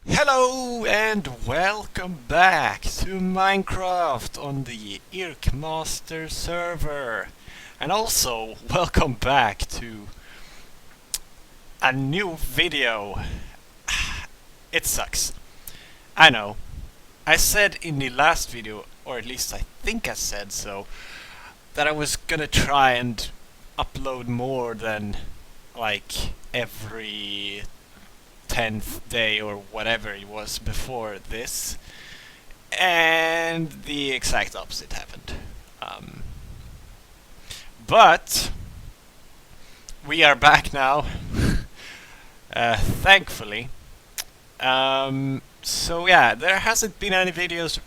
Hello and welcome back to Minecraft on the IRKmaster server, and also welcome back to a new video. It sucks, I know. I said in the last video, or at least I think I said so, that I was gonna try and upload more than like every 10th day or whatever it was before this, and the exact opposite happened. But we are back now, thankfully. So yeah, there hasn't been any videos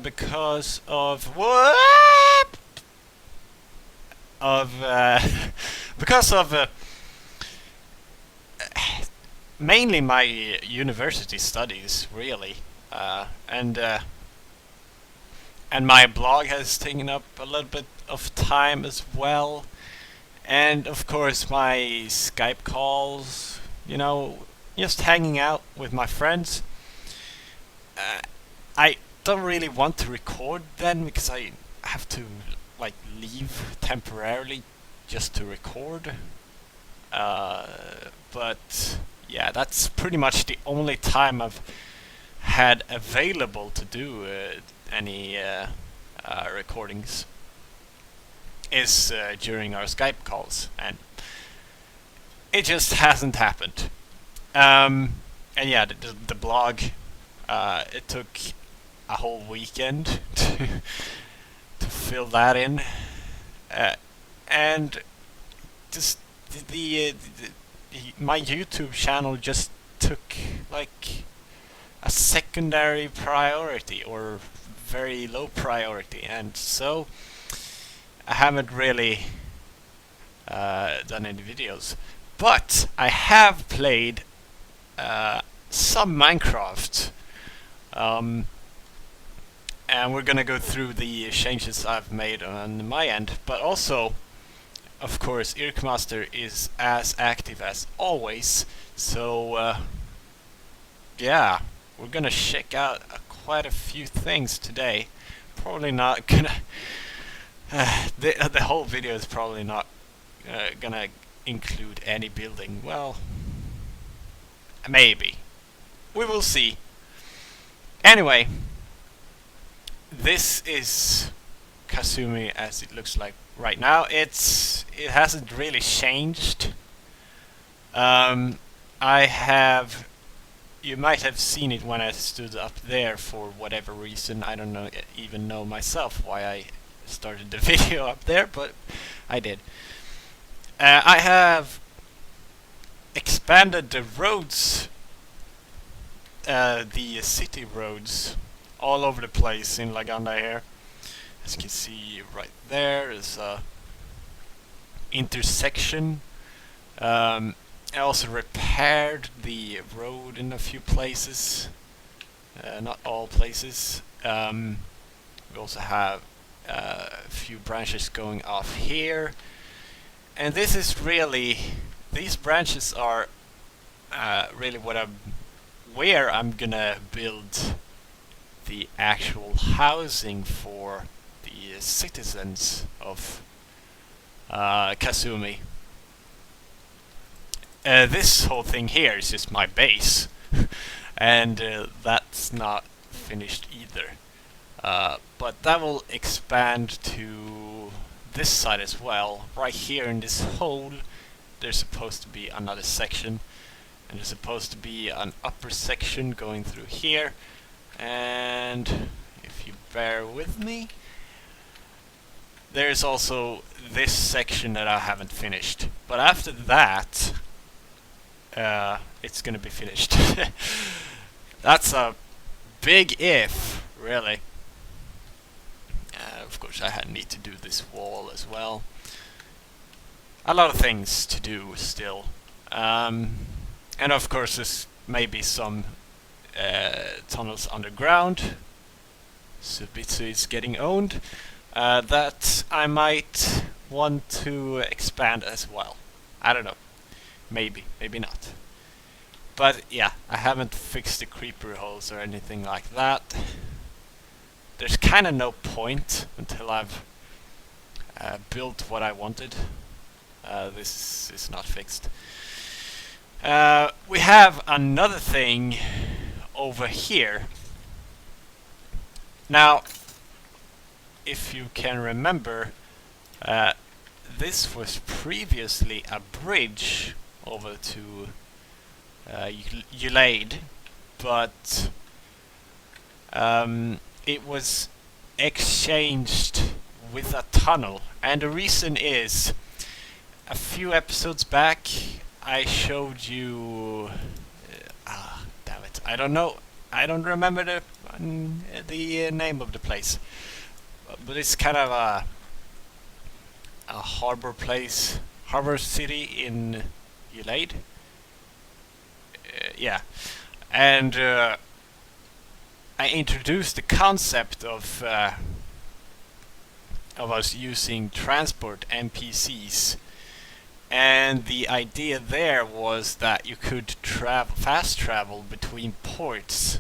because of what? Because of mainly my university studies, really, and my blog has taken up a little bit of time as well, and of course my Skype calls, you know, just hanging out with my friends. I don't really want to record then because I have to like leave temporarily just to record, but yeah, that's pretty much the only time I've had available to do any recordings is during our Skype calls, and it just hasn't happened. And yeah, the blog, it took a whole weekend to fill that in, and just my YouTube channel just took like a secondary priority or very low priority, and so I haven't really done any videos. But I have played some Minecraft, and we're gonna go through the changes I've made on my end, but also, of course, IRKmaster is as active as always, so yeah, we're gonna check out quite a few things today. Probably not gonna the whole video is probably not gonna include any building. Well, maybe. We will see. Anyway, this is Kasumi as it looks like right now. It hasn't really changed. You might have seen it when I stood up there for whatever reason. I don't even know myself why I started the video up there, but I did. I have expanded the roads, the city roads, all over the place in Laganda here. As you can see right there is a intersection. I also repaired the road in a few places, not all places. We also have a few branches going off here, and this is really, these branches are really where I'm gonna build the actual housing for the citizens of Kasumi. This whole thing here is just my base, and that's not finished either. But that will expand to this side as well. Right here in this hole, there's supposed to be another section, and there's supposed to be an upper section going through here. And if you bear with me, there's also this section that I haven't finished. But after that, it's gonna be finished. That's a big if, really. Of course, I need to do this wall as well. A lot of things to do still. And of course, there's maybe some tunnels underground. Subitsu is getting owned, that I might want to expand as well. I don't know. Maybe, maybe not. But yeah, I haven't fixed the creeper holes or anything like that. There's kind of no point until I've built what I wanted. This is not fixed. We have another thing over here. Now, if you can remember, this was previously a bridge over to Ulade, but it was exchanged with a tunnel, and the reason is a few episodes back I showed you damn it, I don't know, I don't remember the name of the place, but it's kind of a harbor place, harbor city in Ulade. Yeah, and I introduced the concept of us using transport NPCs, and the idea there was that you could fast travel between ports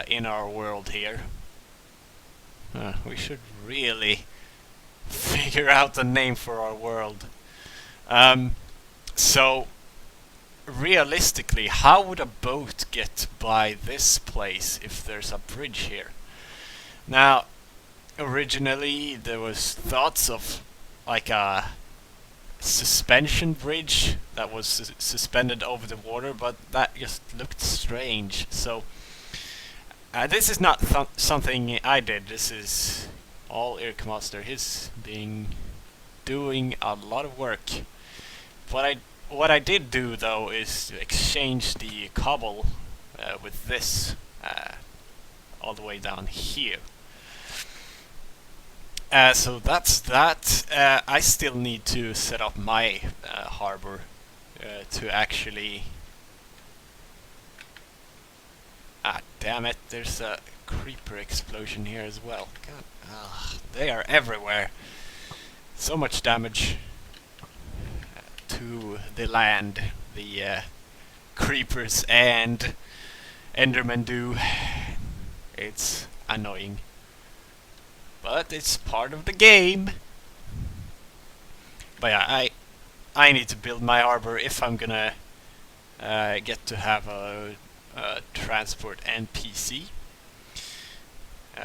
in our world here. We should really figure out a name for our world. So realistically, how would a boat get by this place if there's a bridge here? Now, originally there was thoughts of like a suspension bridge that was suspended over the water, but that just looked strange. So this is not something I did. This is all IRKmaster. He's doing a lot of work. What I did do though is to exchange the cobble with this all the way down here. So that's that. I still need to set up my harbor to actually... damn it, there's a creeper explosion here as well. God, they are everywhere. So much damage to the land, the creepers and Endermen do. It's annoying, but it's part of the game. But yeah, I need to build my harbor if I'm gonna get to have a transport NPC,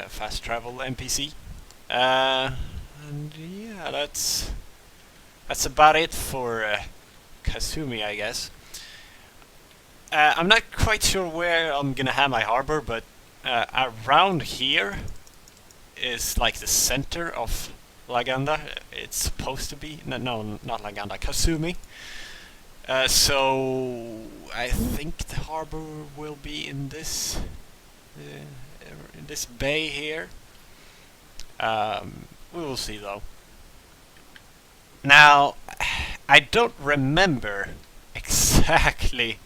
fast travel NPC, and yeah, that's about it for Kasumi, I guess. I'm not quite sure where I'm gonna have my harbor, but around here is like the center of Laganda. It's supposed to be. No, not Laganda, Kasumi. So I think the harbor will be in this bay here. We will see though. Now, I don't remember exactly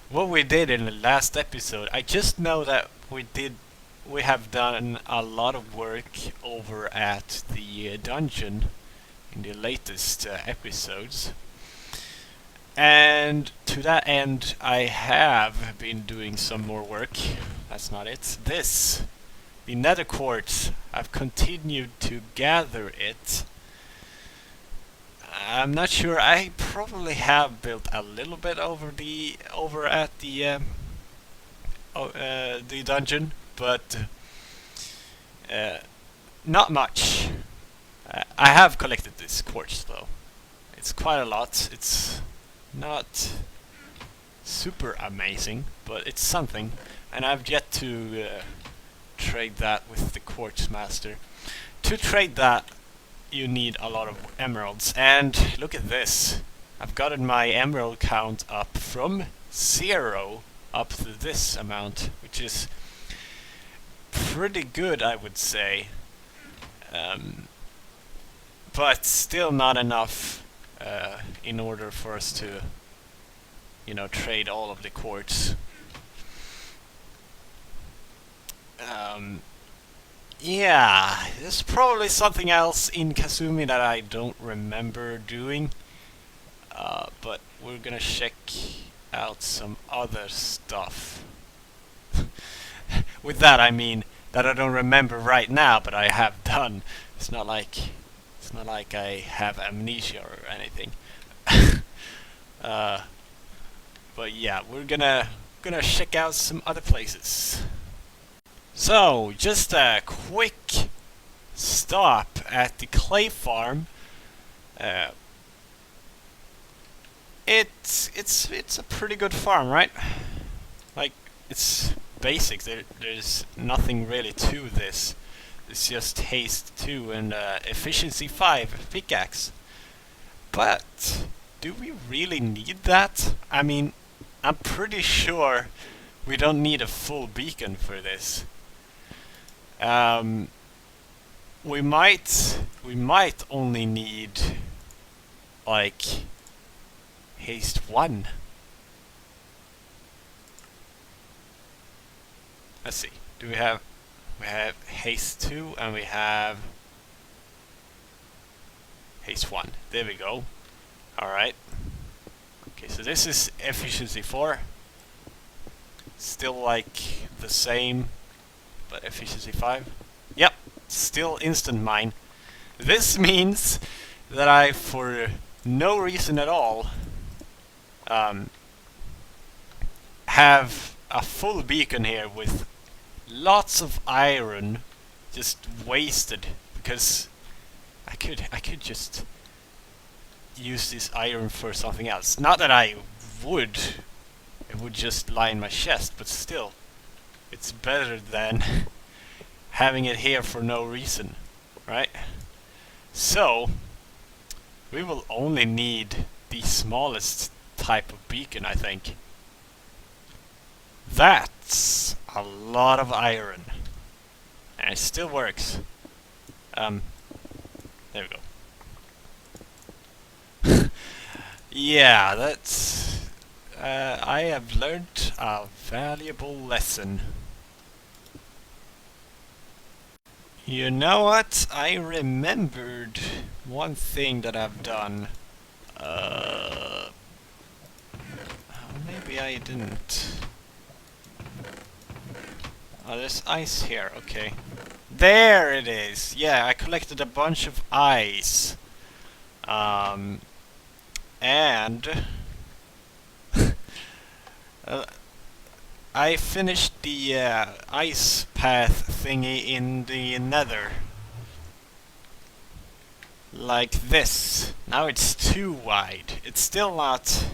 what we did in the last episode. I just know that we have done a lot of work over at the dungeon in the latest episodes. And to that end, I have been doing some more work. That's not it. The nether quartz, I've continued to gather it. I'm not sure. I probably have built a little bit over at the dungeon, but not much. I have collected this quartz though. It's quite a lot. It's not super amazing, but it's something, and I've yet to trade that with the quartz master. To trade that, you need a lot of emeralds, and look at this. I've gotten my emerald count up from 0 up to this amount, which is pretty good, I would say, but still not enough in order for us to, trade all of the quartz. Yeah, there's probably something else in Kazumi that I don't remember doing. But we're gonna check out some other stuff. With that I mean that I don't remember right now, but I have done. It's not like I have amnesia or anything. uh, but yeah, we're gonna check out some other places. So just a quick stop at the clay farm. Uh, it's a pretty good farm, right? Like, it's basic. There's nothing really to this. It's just haste 2 and efficiency 5 pickaxe. But do we really need that? I mean, I'm pretty sure we don't need a full beacon for this. We might only need like haste 1. Let's see. Do we have haste 2 and we have haste 1. There we go. Alright. Okay, so this is efficiency 4. Still like the same, but efficiency 5. Yep, still instant mine. This means that I, for no reason at all, have a full beacon here with lots of iron just wasted, because I could just use this iron for something else. Not that I would. It would just lie in my chest, but still, it's better than having it here for no reason, right? So we will only need the smallest type of beacon, I think. That's a lot of iron, and it still works. There we go. Yeah, that's... I have learned a valuable lesson. You know what? I remembered one thing that I've done. Maybe I didn't. Oh, there's ice here. Okay. There it is! Yeah, I collected a bunch of ice. And... I finished the ice path thingy in the nether. Like this. Now it's too wide. It's still not...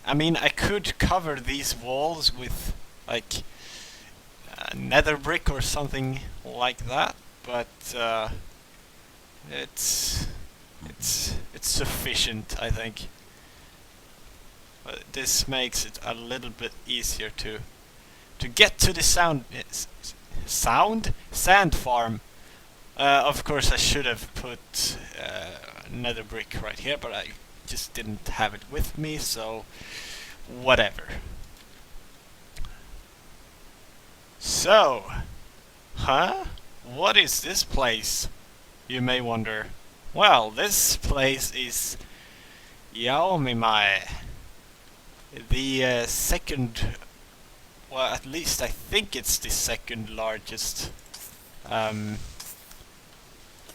I mean, I could cover these walls with, like, nether brick or something like that, but it's sufficient, I think. But this makes it a little bit easier to get to the sand farm. Of course, I should have put nether brick right here, but I just didn't have it with me, so whatever. So, what is this place? You may wonder. Well, this place is Biome, the second, well, at least I think it's the second largest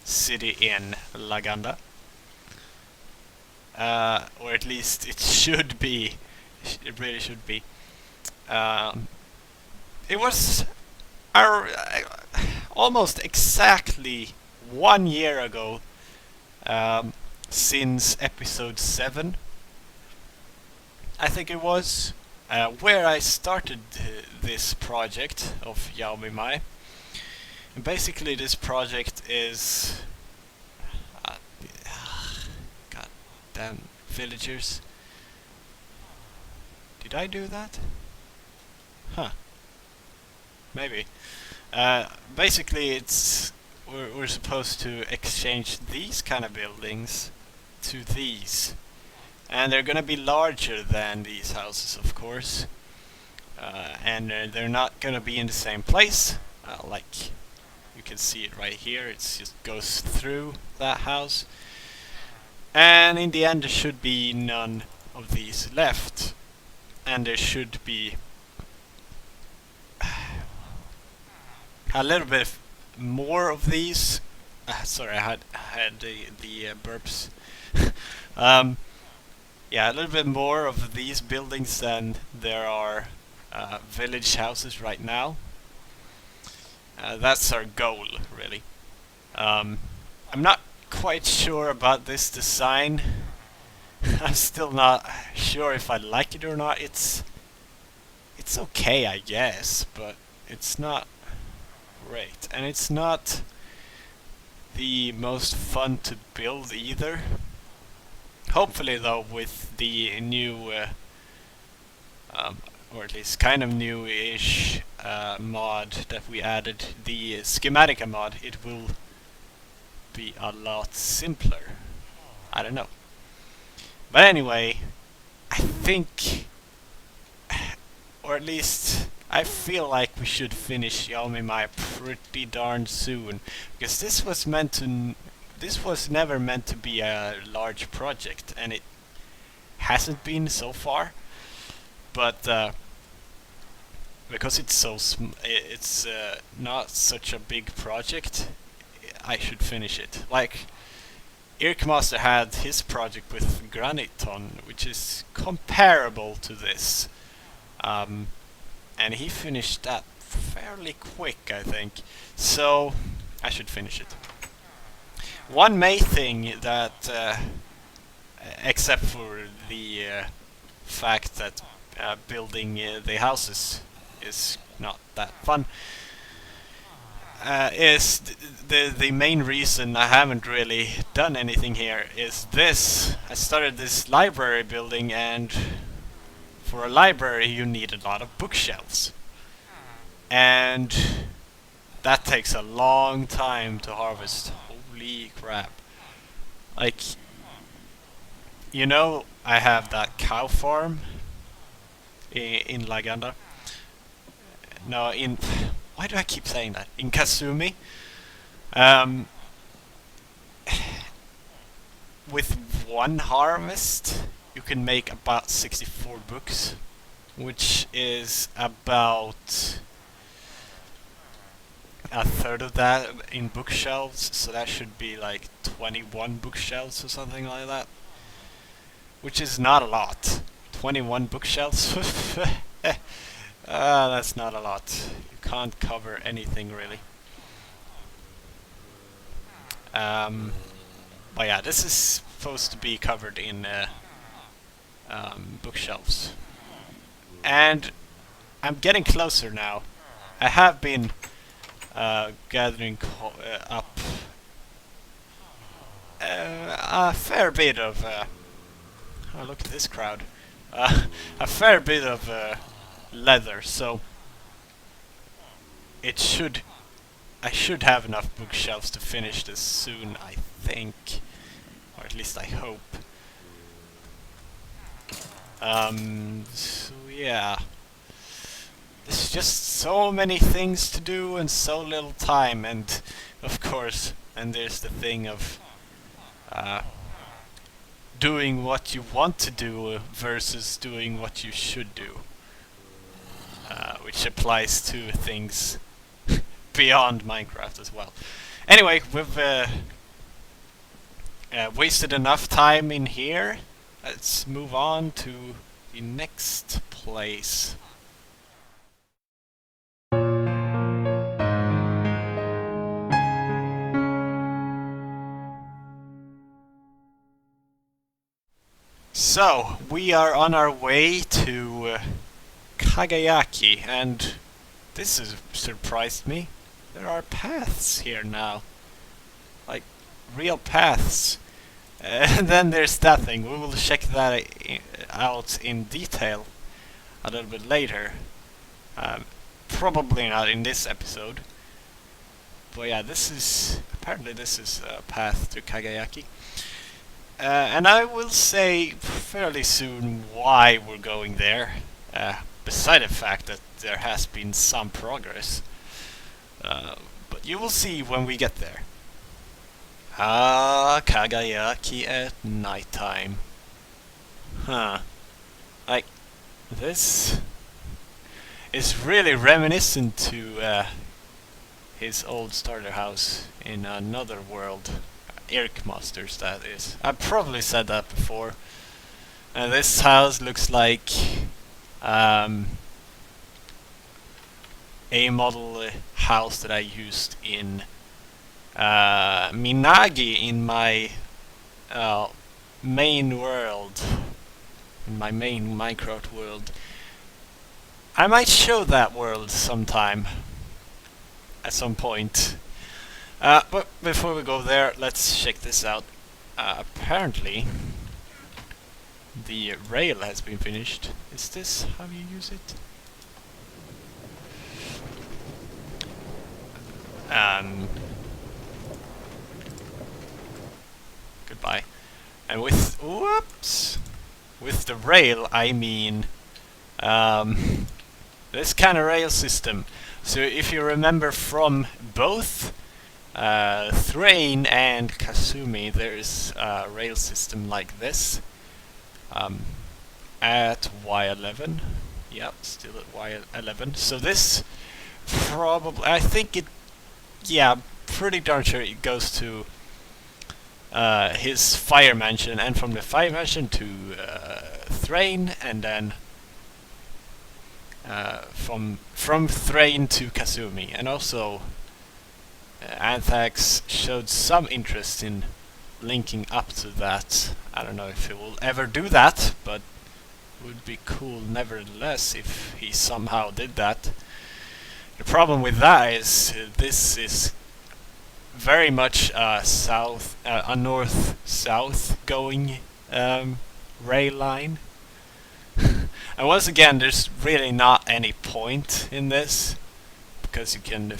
city in Laganda. Or at least it should be. It really should be. It was almost exactly 1 year ago since episode 7. I think it was, where I started this project of Biome. And basically this project is... God damn villagers. Did I do that? Huh. Maybe. Basically it's... We're supposed to exchange these kind of buildings to these. And they're gonna be larger than these houses, of course. And they're not gonna be in the same place. Like, you can see it right here. It just goes through that house. And in the end there should be none of these left. And there should be a little bit more of these. Sorry, I had the burps. Yeah, a little bit more of these buildings than there are village houses right now. That's our goal, really. I'm not quite sure about this design. I'm still not sure if I like it or not. It's okay, I guess, but it's not great, and it's not the most fun to build either. Hopefully, though, with the new, or at least kind of new-ish mod that we added, the Schematica mod, it will be a lot simpler. I don't know. But anyway, I think, or at least I feel like we should finish Biome pretty darn soon, because this was never meant to be a large project, and it hasn't been so far. But because it's it's not such a big project, I should finish it. Like IRKmaster had his project with Graniton, which is comparable to this, and he finished that fairly quick, I think. So I should finish it. One main thing that, except for the fact that building the houses is not that fun, is the main reason I haven't really done anything here is this. I started this library building, and for a library you need a lot of bookshelves, and that takes a long time to harvest. Holy crap. Like, you know, I have that cow farm in Laganda. No, in... Why do I keep saying that? In Kasumi. With one harvest, you can make about 64 books, which is about a third of that in bookshelves, so that should be like 21 bookshelves or something like that. Which is not a lot. 21 bookshelves? That's not a lot. You can't cover anything really. But yeah, this is supposed to be covered in bookshelves. And I'm getting closer now. I have been gathering up a fair bit of... oh, look at this crowd. A fair bit of leather, so it should... I should have enough bookshelves to finish this soon, I think. Or at least I hope. So yeah. There's just so many things to do and so little time, and of course, and there's the thing of doing what you want to do versus doing what you should do. Which applies to things beyond Minecraft as well. Anyway, we've wasted enough time in here. Let's move on to the next place. So, we are on our way to Kagayaki, and this has surprised me. There are paths here now. Like, real paths. And then there's that thing. We will check that out in detail a little bit later. Probably not in this episode. But yeah, this is... apparently this is a path to Kagayaki. And I will say fairly soon why we're going there. Beside the fact that there has been some progress. But you will see when we get there. Ah, Kagayaki at nighttime. Huh. Like, this is really reminiscent to his old starter house in another world. IRKmasters, that is. I probably said that before. And this house looks like a model house that I used in Minagi in my main world, in my main Minecraft world. I might show that world sometime, at some point. But before we go there, let's check this out. Apparently, the rail has been finished. Is this how you use it? Goodbye. And with whoops, with the rail, I mean this kind of rail system. So if you remember from both Thrain and Kasumi, there's a rail system like this at Y11. Yep, still at Y11. So this probably, I think it, yeah, pretty darn sure it goes to his fire mansion, and from the fire mansion to Thrain, and then from Thrain to Kasumi. And also Anthax showed some interest in linking up to that. I don't know if he will ever do that, but it would be cool nevertheless if he somehow did that. The problem with that is this is very much a north-south going rail line. And once again, there's really not any point in this, because you can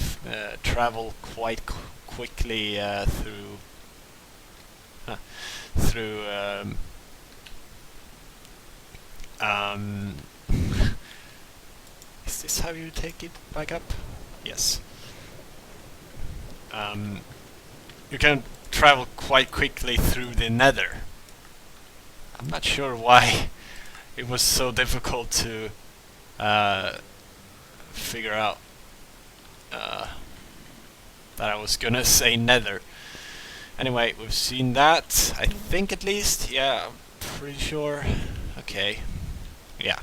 travel quite quickly through is this how you take it back up? Yes. You can travel quite quickly through the Nether. I'm not sure why it was so difficult to figure out that I was gonna say Nether. Anyway, we've seen that, I think, at least. Yeah, I'm pretty sure. Okay. Yeah.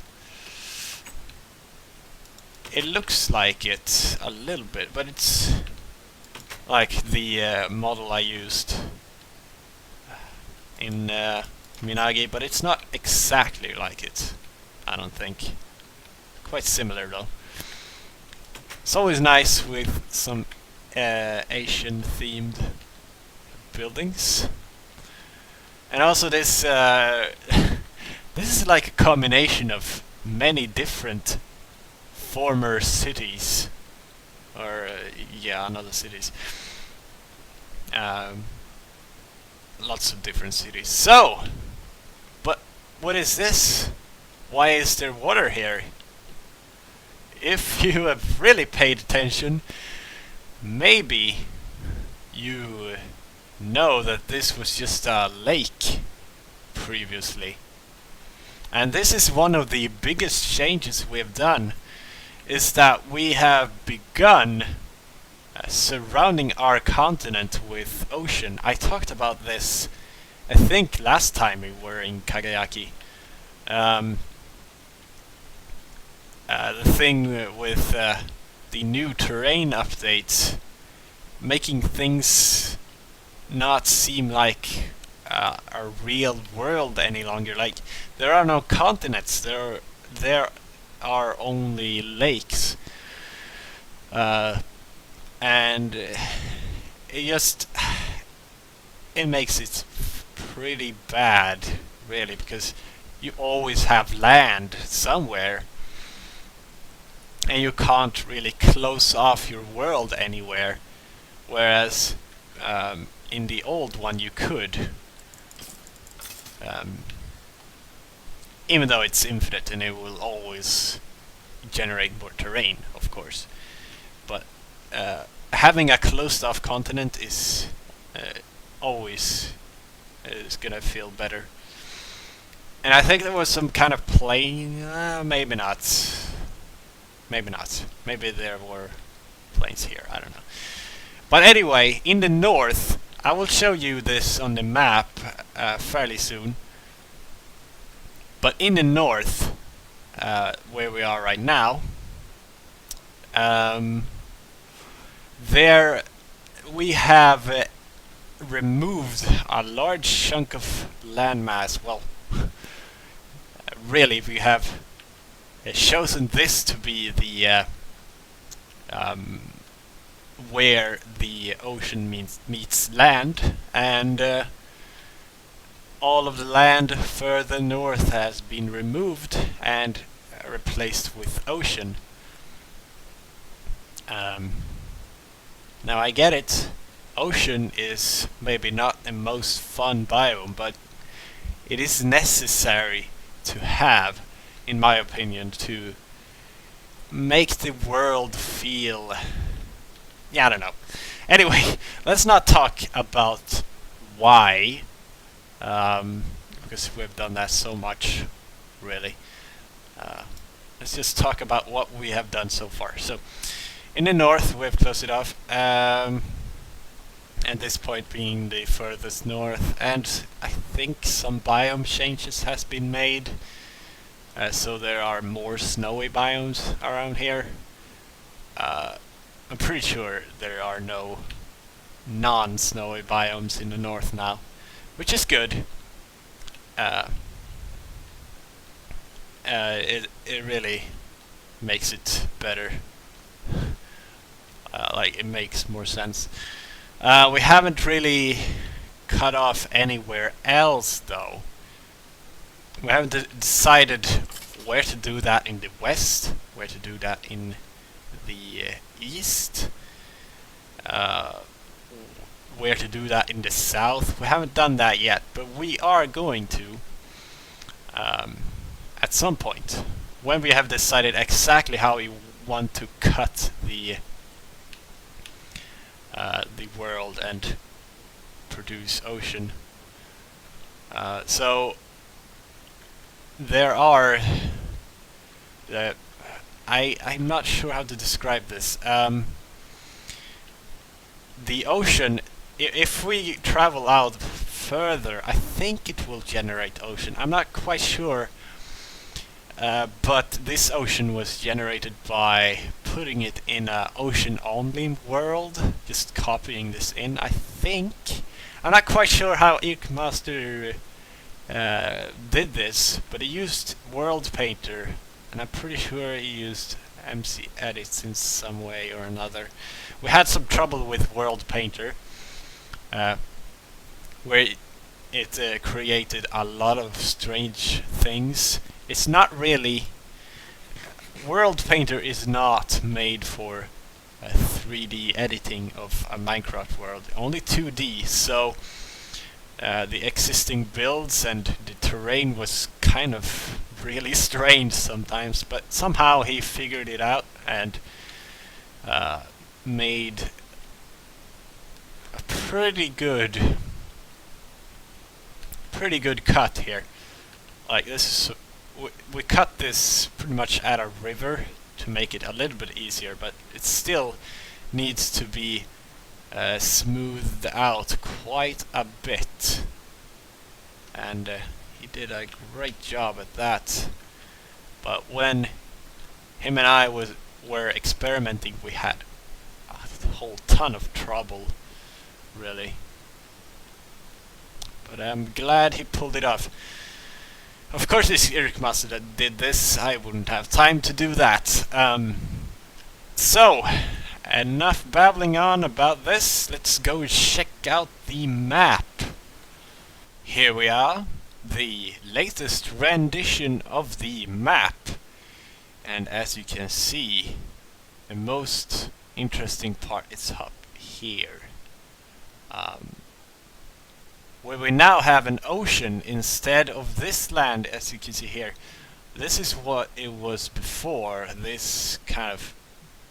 It looks like it a little bit, but it's like the model I used in Minagi, but it's not exactly like it, I don't think. Quite similar though. It's always nice with some Asian themed buildings. And also this this is like a combination of many different former cities, or yeah, another cities. Lots of different cities. So, but what is this? Why is there water here? If you have really paid attention, maybe you know that this was just a lake previously. And this is one of the biggest changes we have done, is that we have begun surrounding our continent with ocean. I talked about this, I think, last time we were in Kagayaki. The thing with the new terrain updates, making things not seem like a real world any longer. Like, there are no continents, there are only lakes. And it makes it pretty bad, really, because you always have land somewhere, and you can't really close off your world anywhere, whereas in the old one you could, even though it's infinite and it will always generate more terrain, of course. But having a closed off continent is always is gonna feel better. And I think there was some kind of plane, maybe not. Maybe not. Maybe there were planes here, I don't know. But anyway, in the north, I will show you this on the map fairly soon. But in the north, where we are right now, there we have removed a large chunk of landmass. Well, really, we have chosen this to be the where the ocean meets land, and all of the land further north has been removed and replaced with ocean. Now I get it, ocean is maybe not the most fun biome, but it is necessary to have, in my opinion, to make the world feel... yeah, I don't know. Anyway, let's not talk about why, because we've done that so much, really. Let's just talk about what we have done so far. So, in the north, we've closed it off, and this point being the furthest north, and I think some biome changes has been made, so there are more snowy biomes around here. I'm pretty sure there are no non-snowy biomes in the north now, which is good. It really makes it better. Like, it makes more sense. We haven't really cut off anywhere else, though. We haven't decided where to do that in the west, where to do that in the east, where to do that in the south. We haven't done that yet, but we are going to at some point, when we have decided exactly how we want to cut the world and produce ocean. So there are I'm not sure how to describe this. The ocean, if we travel out further, I think it will generate ocean. I'm not quite sure, but this ocean was generated by putting it in a ocean-only world, just copying this in, I think. I'm not quite sure how IRKmaster did this, but he used World Painter, and I'm pretty sure he used MC edits in some way or another. We had some trouble with World Painter, where it created a lot of strange things. It's not really... World Painter is not made for 3D editing of a Minecraft world, only 2D, so the existing builds and the terrain was kind of really strange sometimes, but somehow he figured it out and made a pretty good cut here. Like, this is... we cut this pretty much at a river to make it a little bit easier, but it still needs to be smoothed out quite a bit, and he did a great job at that. But when him and I were experimenting, we had a whole ton of trouble, really. But I'm glad he pulled it off. Of course, it's IRKmaster that did this. I wouldn't have time to do that. So, enough babbling on about this. Let's go check out the map. Here we are, the latest rendition of the map. And as you can see, the most interesting part is up here. Where we now have an ocean instead of this land, as you can see here. This is what it was before, this kind of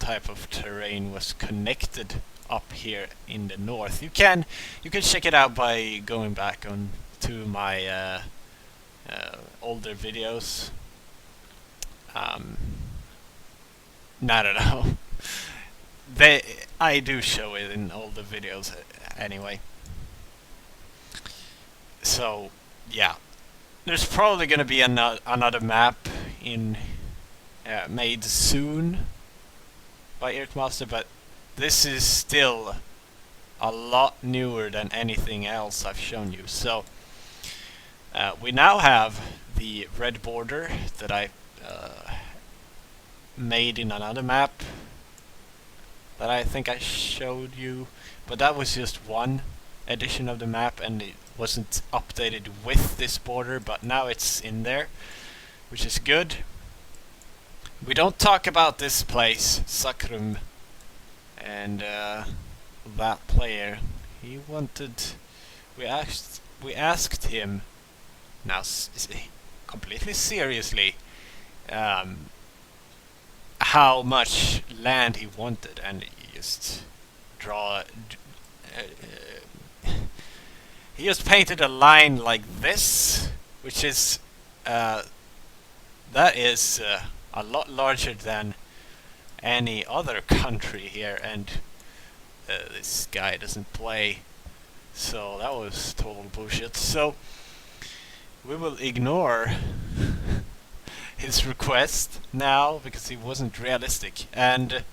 type of terrain was connected up here in the north. You can check it out by going back on to my older videos. I don't know. I do show it in older videos anyway. So yeah, there's probably gonna be another map in made soon by IRKmaster, but this is still a lot newer than anything else I've shown you. So we now have the red border that I made in another map that I think I showed you, but that was just one edition of the map and it wasn't updated with this border, but now it's in there, which is good. We don't talk about this place, Sakrum, and that player. He wanted. We asked him. Now, completely seriously, how much land he wanted, and he just he just painted a line like this, which is that is a lot larger than any other country here, and this guy doesn't play, so that was total bullshit. So we will ignore his request now because he wasn't realistic, and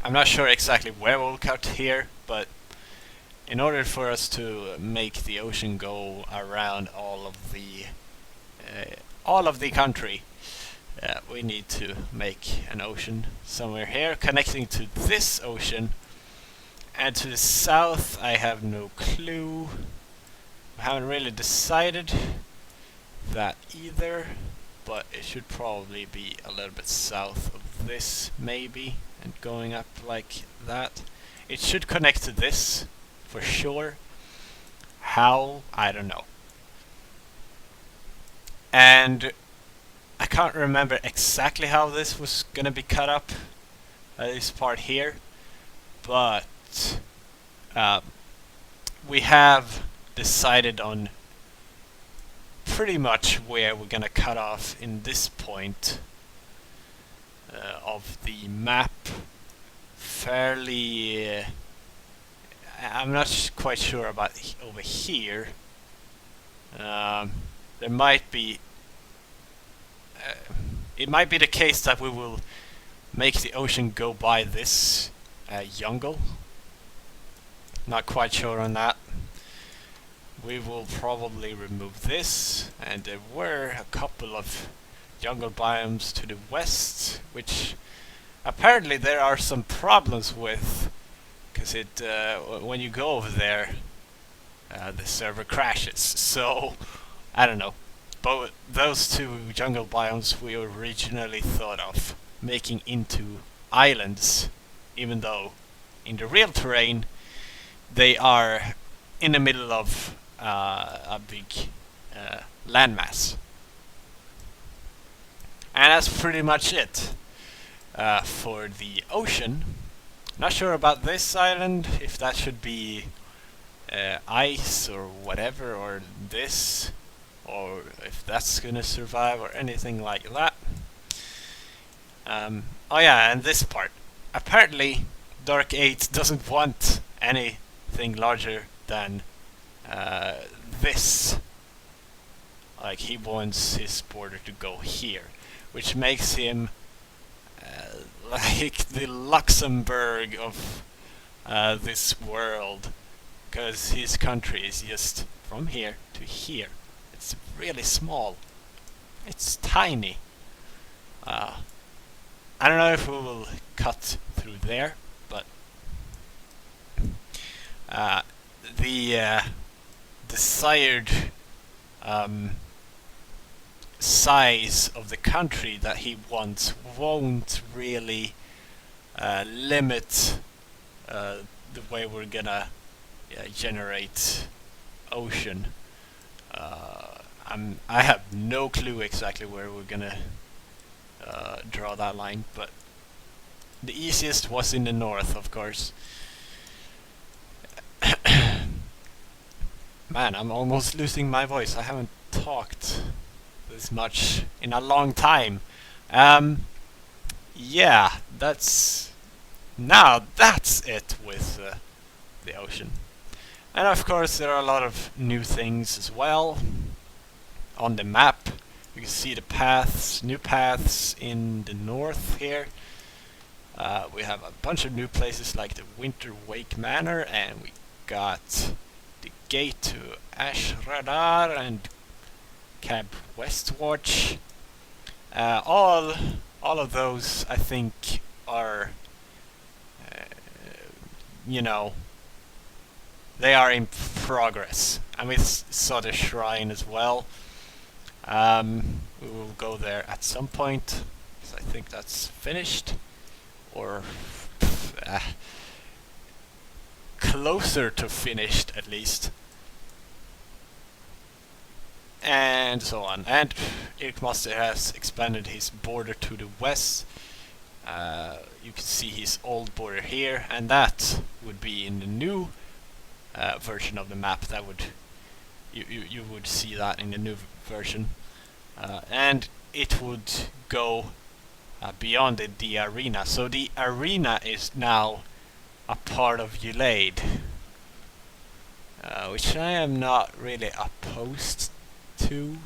I'm not sure exactly where we'll cut here, but in order for us to make the ocean go around all of the country, we need to make an ocean somewhere here connecting to this ocean, and to the south I have no clue. I haven't really decided that either, but it should probably be a little bit south of this maybe, and going up like that. It should connect to this for sure. How? I don't know. And I can't remember exactly how this was gonna be cut up, this part here, but we have decided on pretty much where we're gonna cut off in this point of the map. Fairly, I'm not quite sure about over here. There might be. It might be the case that we will make the ocean go by this jungle. Not quite sure on that. We will probably remove this, and there were a couple of jungle biomes to the west, which apparently there are some problems with, because when you go over there, the server crashes. So I don't know. But those two jungle biomes we originally thought of making into islands, even though in the real terrain they are in the middle of a big landmass. And that's pretty much it for the ocean. Not sure about this island, if that should be ice or whatever, or this, or if that's gonna survive or anything like that. Oh yeah, and this part. Apparently Dark 8 doesn't want anything larger than this. Like, he wants his border to go here, which makes him like the Luxembourg of this world, because his country is just from here to here. It's really small. It's tiny. I don't know if we will cut through there, but the desired size of the country that he wants won't really limit the way we're gonna generate ocean. I have no clue exactly where we're gonna draw that line, but the easiest was in the north, of course. Man, I'm almost losing my voice. I haven't talked this much in a long time. Yeah, that's it with the ocean. And of course there are a lot of new things as well on the map. You can see the paths, new paths in the north here. We have a bunch of new places like the Winter Wake Manor, and we got the gate to Ash Radar and Cab Westwatch. All of those, I think, are, you know, they are in progress. And we saw the shrine as well. We will go there at some point, because I think that's finished, or closer to finished at least. And so on. And IRKmaster has expanded his border to the west. You can see his old border here, and that would be in the new version of the map. That would you would see that in the new version, and it would go beyond the arena. So the arena is now a part of Ulade, which I am not really opposed to.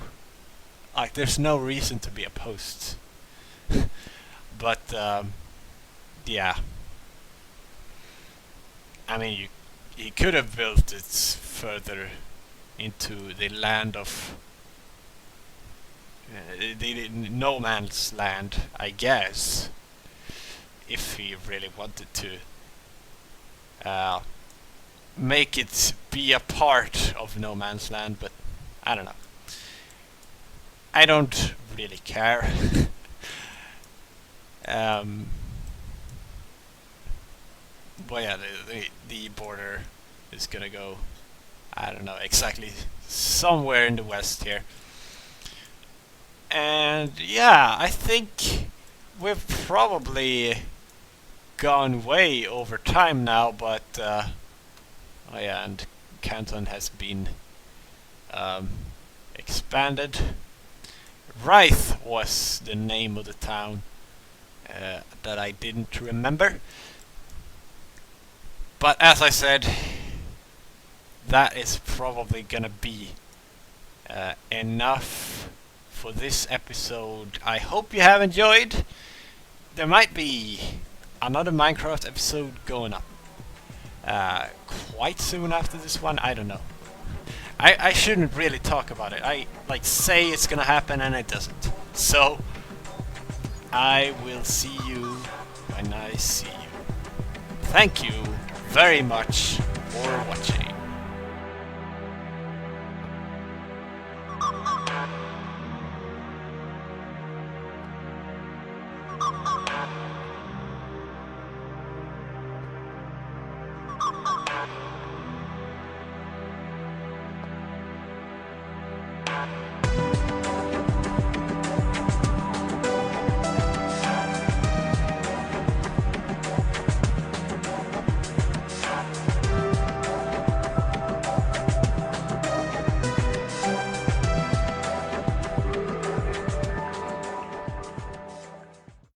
Like, there's no reason to be opposed. But yeah, I mean, you could have built it further into the land of the no man's land, I guess, if he really wanted to make it be a part of no man's land. But I don't know. I don't really care. But yeah, the border is gonna go, I don't know exactly, somewhere in the west here. And yeah, I think we've probably gone way over time now, but oh yeah, and Canton has been expanded. Rythe was the name of the town that I didn't remember. But as I said, that is probably gonna be enough for this episode. I hope you have enjoyed. There might be another Minecraft episode going up quite soon after this one. I don't know. I shouldn't really talk about it. I say it's gonna happen and it doesn't. So I will see you when I see you. Thank you very much for watching.